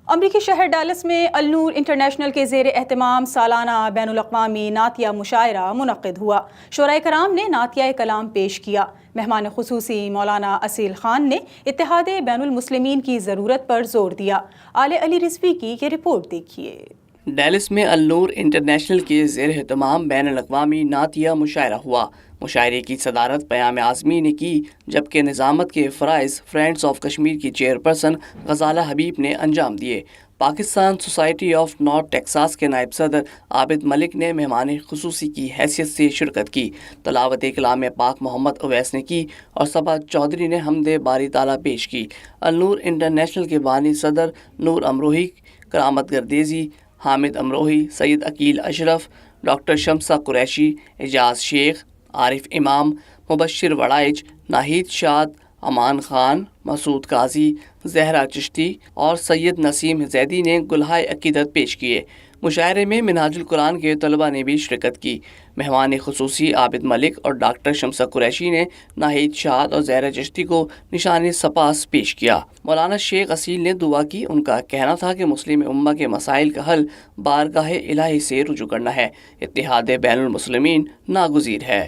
امریکی شہر ڈیلس میں النور انٹرنیشنل کے زیر اہتمام سالانہ بین الاقوامی نعتیہ مشاعرہ منعقد ہوا۔ شعراء کرام نے نعتیہ کلام پیش کیا۔ مہمان خصوصی مولانا اصیل خان نے اتحاد بین المسلمین کی ضرورت پر زور دیا۔ آل علی رضوی کی یہ رپورٹ دیکھیے۔ ڈیلس میں النور انٹرنیشنل کے زیر اہتمام بین الاقوامی نعتیہ مشاعرہ ہوا۔ مشاعرے کی صدارت پیام اعظمی نے کی، جبکہ نظامت کے فرائض فرینڈز آف کشمیر کی چیئرپرسن غزالہ حبیب نے انجام دیے۔ Pakistan society of north Texas کے نائب صدر عابد ملک نے مہمان خصوصی کی حیثیت سے شرکت کی۔ تلاوت کلام پاک محمد اویس نے کی اور صبا چودھری نے حمد باری تعالیٰ پیش کی۔ النور انٹرنیشنل کے بانی صدر نور امروہی، کرامت گردیزی، حامد امروہی، سید عقیل اشرف، ڈاکٹر شمسہ قریشی، اعجاز شیخ، عارف امام، مبشر وڑائچ، ناہید شاد، امان خان، مسعود قاضی، زہرا چشتی اور سید نسیم زیدی نے گلہائے عقیدت پیش کیے۔ مشاعرے میں منہاج القرآن کے طلباء نے بھی شرکت کی۔ مہمان خصوصی عابد ملک اور ڈاکٹر شمسہ قریشی نے ناہید شاد اور زہرا چشتی کو نشان سپاس پیش کیا۔ مولانا شیخ اصیل نے دعا کی۔ ان کا کہنا تھا کہ مسلم امہ کے مسائل کا حل بارگاہ الہی سے رجوع کرنا ہے۔ اتحاد بین المسلمین ناگزیر ہے۔